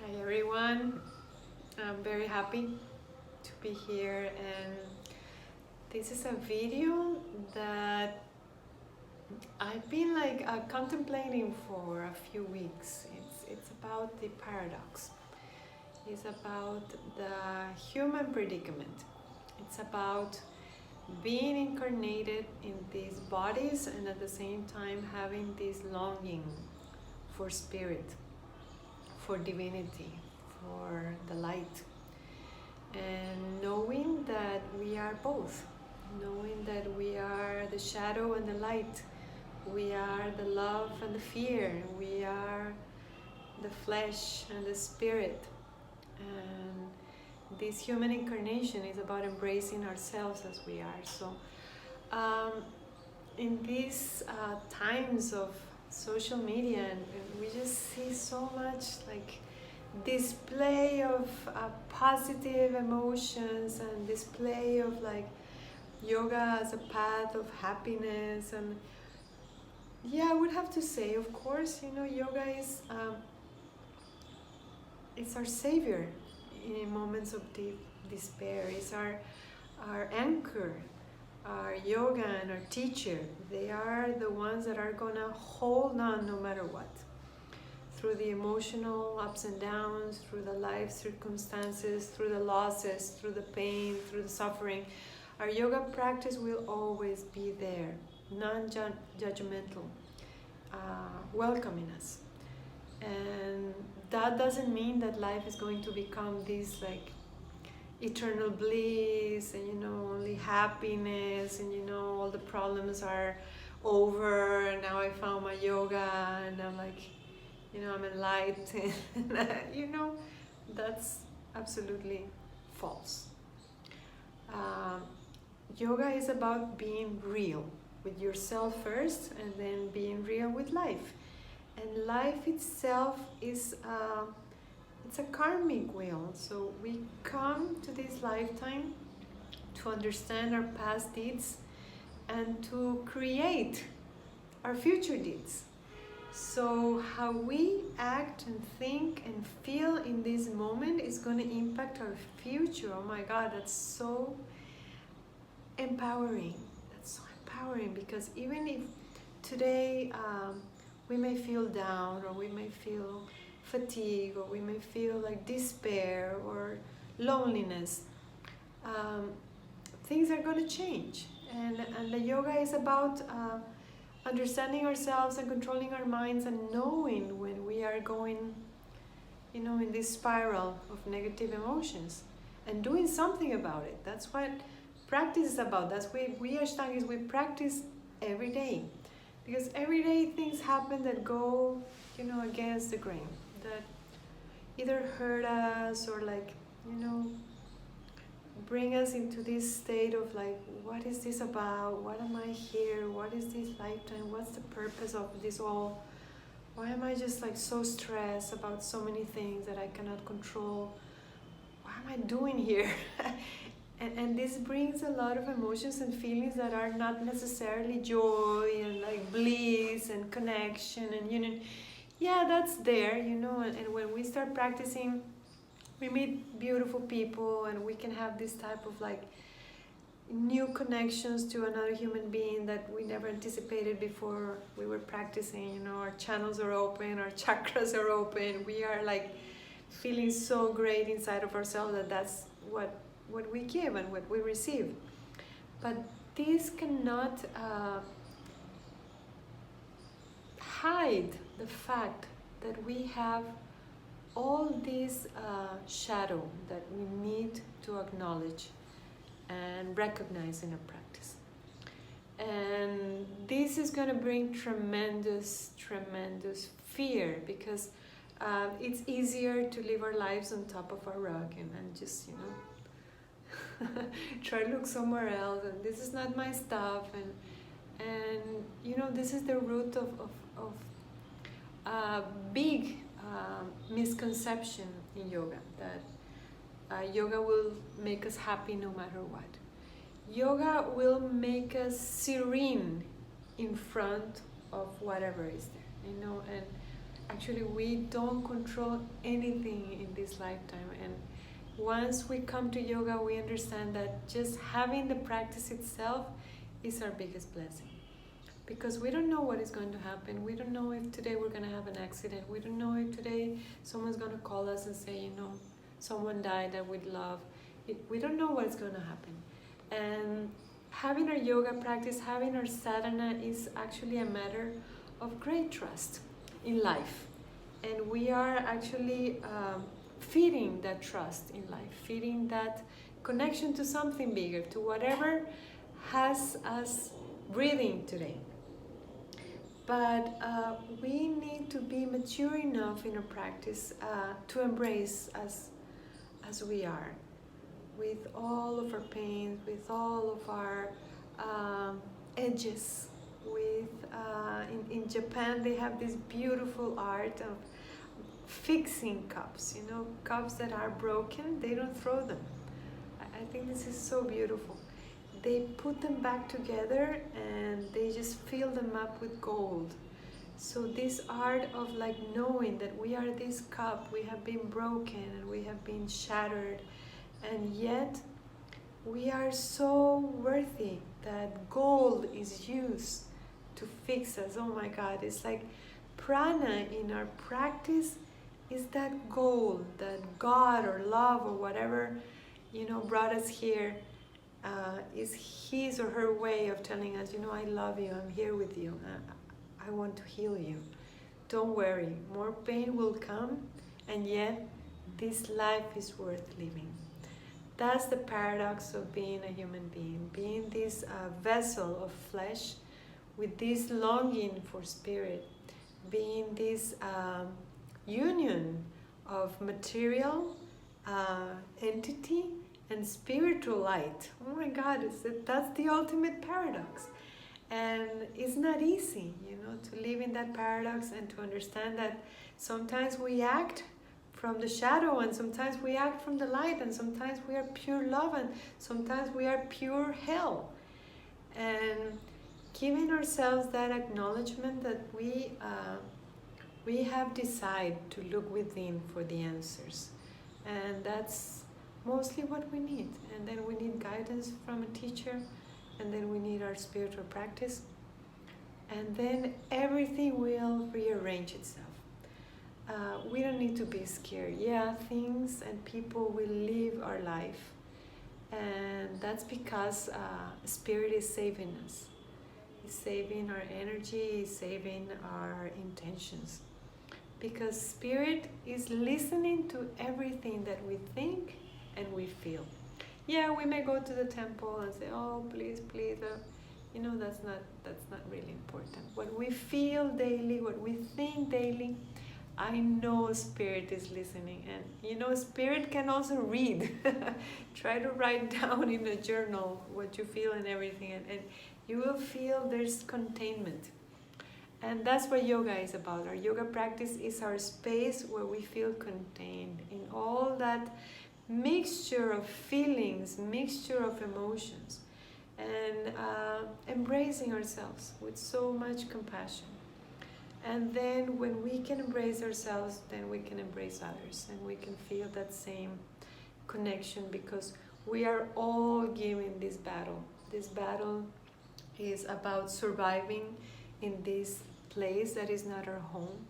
Hi everyone, I'm very happy to be here, and this is a video that I've been contemplating for a few weeks. It's about the paradox. It's about the human predicament. It's about being incarnated in these bodies and at the same time having this longing for spirit, for divinity, for the light, and knowing that we are both, knowing that we are the shadow and the light, we are the love and the fear, we are the flesh and the spirit. And this human incarnation is about embracing ourselves as we are. So in these times of social media, and we just see so much display of positive emotions and display of yoga as a path of happiness. And yeah, I would have to say, of course, yoga is it's our savior in moments of deep despair. It's our anchor. Our yoga and our teacher, they are the ones that are gonna hold on no matter what. Through the emotional ups and downs, through the life circumstances, through the losses, through the pain, through the suffering, our yoga practice will always be there, non-judgmental, welcoming us. And that doesn't mean that life is going to become this eternal bliss and only happiness and all the problems are over and now I found my yoga and I'm I'm enlightened. That's absolutely false. Yoga is about being real with yourself first and then being real with life. And life itself is it's a karmic wheel. So we come to this lifetime to understand our past deeds and to create our future deeds. So how we act and think and feel in this moment is going to impact our future. Oh my God, that's so empowering. That's so empowering, because even if today we may feel down, or we may feel fatigue, or we may feel despair or loneliness, things are going to change. And the yoga is about understanding ourselves and controlling our minds and knowing when we are going in this spiral of negative emotions and doing something about it. That's what practice is about. That's why we Ashtangis, we practice every day, because every day things happen that go against the grain, that either hurt us or bring us into this state of what is this about? What am I here? What is this lifetime? What's the purpose of this all? Why am I just so stressed about so many things that I cannot control? What am I doing here? and this brings a lot of emotions and feelings that are not necessarily joy and bliss and connection and union. Yeah, that's there, and when we start practicing, we meet beautiful people and we can have this type of new connections to another human being that we never anticipated before we were practicing. Our channels are open, our chakras are open, we are feeling so great inside of ourselves that that's what we give and what we receive. But this cannot hide the fact that we have all this shadow that we need to acknowledge and recognize in a practice. And this is going to bring tremendous fear, because it's easier to live our lives on top of our rug and just try to look somewhere else, and this is not my stuff, and this is the root of big misconception in yoga, that yoga will make us happy no matter what. Yoga will make us serene in front of whatever is there, and actually we don't control anything in this lifetime. And once we come to yoga, we understand that just having the practice itself is our biggest blessing. Because we don't know what is going to happen. We don't know if today we're going to have an accident. We don't know if today someone's going to call us and say, someone died that we'd love. We don't know what's going to happen. And having our yoga practice, having our sadhana is actually a matter of great trust in life. And we are actually feeding that trust in life, feeding that connection to something bigger, to whatever has us breathing today. But we need to be mature enough in our practice to embrace as we are, with all of our pains, with all of our edges. In Japan, they have this beautiful art of fixing cups. Cups that are broken, they don't throw them. I think this is so beautiful. They put them back together and they just fill them up with gold. So this art of knowing that we are this cup, we have been broken and we have been shattered, and yet we are so worthy that gold is used to fix us. Oh my God, it's like prana in our practice is that gold that God or love or whatever brought us here. Is his or her way of telling us, I love you, I'm here with you, I want to heal you. Don't worry, more pain will come, and yet this life is worth living. That's the paradox of being a human being this vessel of flesh with this longing for spirit, being this union of material entity and spiritual light. Oh my God, that's the ultimate paradox. And it's not easy, to live in that paradox and to understand that sometimes we act from the shadow and sometimes we act from the light, and sometimes we are pure love and sometimes we are pure hell. And giving ourselves that acknowledgement that we have decided to look within for the answers. And that's mostly what we need. And then we need guidance from a teacher, and then we need our spiritual practice, and then everything will rearrange itself. We don't need to be scared. Yeah, things and people will live our life, and that's because Spirit is saving us. It's saving our energy, it's saving our intentions. Because Spirit is listening to everything that we think and we feel. Yeah, we may go to the temple and say, oh, please, please. That's not really important. What we feel daily, what we think daily, I know Spirit is listening. And Spirit can also read. Try to write down in a journal what you feel and everything, and you will feel there's containment. And that's what yoga is about. Our yoga practice is our space where we feel contained in all that mixture of feelings, mixture of emotions, and embracing ourselves with so much compassion. And then when we can embrace ourselves, then we can embrace others, and we can feel that same connection, because we are all given this battle. This battle is about surviving in this place that is not our home.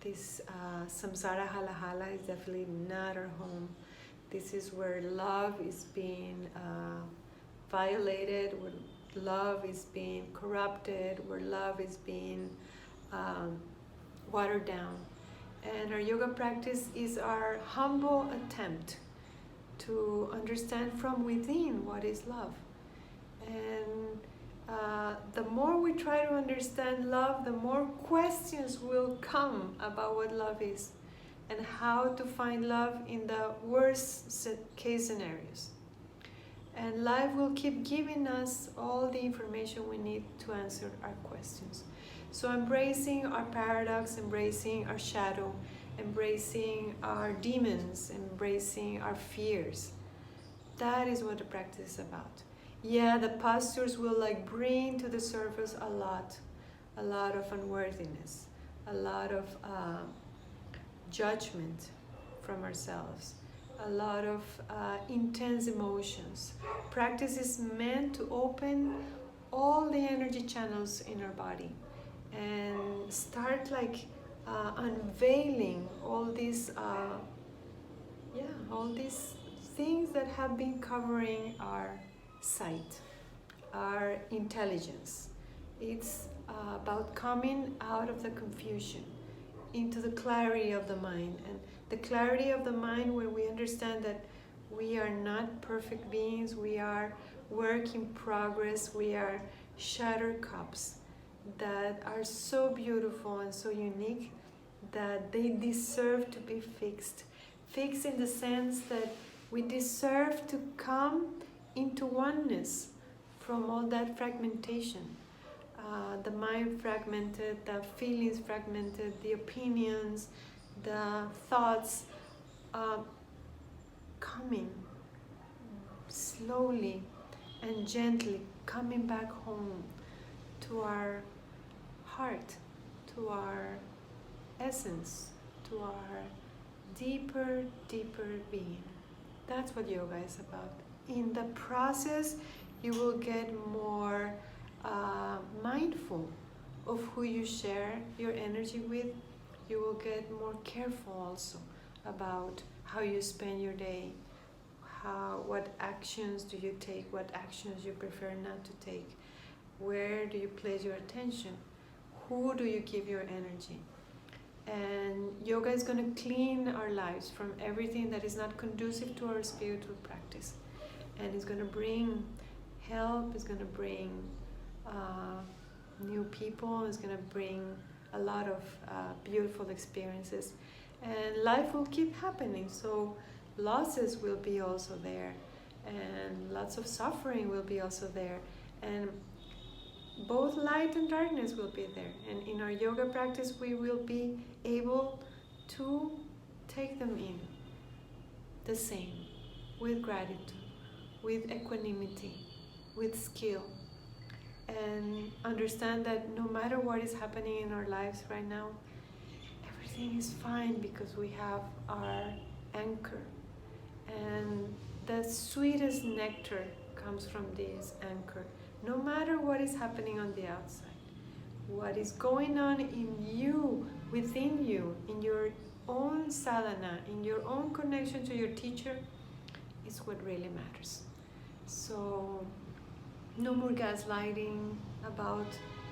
This samsara halahala is definitely not our home. This is where love is being violated, where love is being corrupted, where love is being watered down. And our yoga practice is our humble attempt to understand from within what is love. And the more we try to understand love, the more questions will come about what love is and how to find love in the worst case scenarios. And life will keep giving us all the information we need to answer our questions. So embracing our paradox, embracing our shadow, embracing our demons, embracing our fears, that is what the practice is about. Yeah, the postures will bring to the surface a lot of unworthiness, a lot of judgment from ourselves, a lot of intense emotions. Practice is meant to open all the energy channels in our body and start like unveiling all these all these things that have been covering our sight, our intelligence. It's about coming out of the confusion into the clarity of the mind, and the clarity of the mind where we understand that we are not perfect beings, we are work in progress, we are shattered cups that are so beautiful and so unique that they deserve to be fixed. Fixed in the sense that we deserve to come into oneness from all that fragmentation. The mind fragmented, the feelings fragmented, the opinions, the thoughts coming slowly and gently, coming back home to our heart, to our essence, to our deeper, deeper being. That's what yoga is about. In the process, you will get more mindful of who you share your energy with. You will get more careful also about how you spend your day, what actions do you take, what actions you prefer not to take, where do you place your attention, who do you give your energy. And yoga is going to clean our lives from everything that is not conducive to our spiritual practice. And it's going to bring help, it's going to bring new people, it's going to bring a lot of beautiful experiences. And life will keep happening, so losses will be also there, and lots of suffering will be also there. And both light and darkness will be there. And in our yoga practice, we will be able to take them in the same, with gratitude, with equanimity, with skill, and understand that no matter what is happening in our lives right now, everything is fine because we have our anchor. And the sweetest nectar comes from this anchor. No matter what is happening on the outside, what is going on in you, within you, in your own sadhana, in your own connection to your teacher, is what really matters. So, no more gaslighting about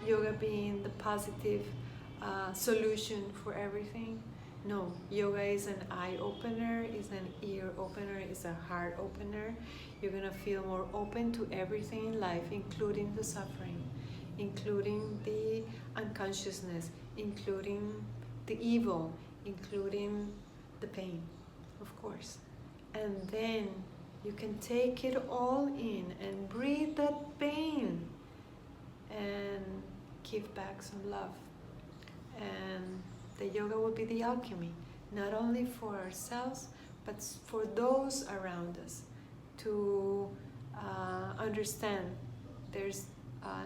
yoga being the positive solution for everything. No, yoga is an eye opener, is an ear opener, is a heart opener. You're gonna feel more open to everything in life, including the suffering, including the unconsciousness, including the evil, including the pain, of course. And then you can take it all in and breathe that pain and give back some love. And the yoga will be the alchemy, not only for ourselves, but for those around us, to understand there's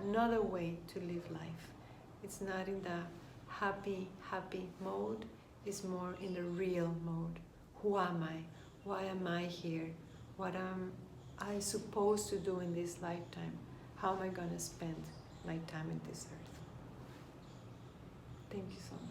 another way to live life. It's not in the happy mode, it's more in the real mode. Who am I? Why am I here? What am I supposed to do in this lifetime? How am I going to spend my time in this earth? Thank you so much.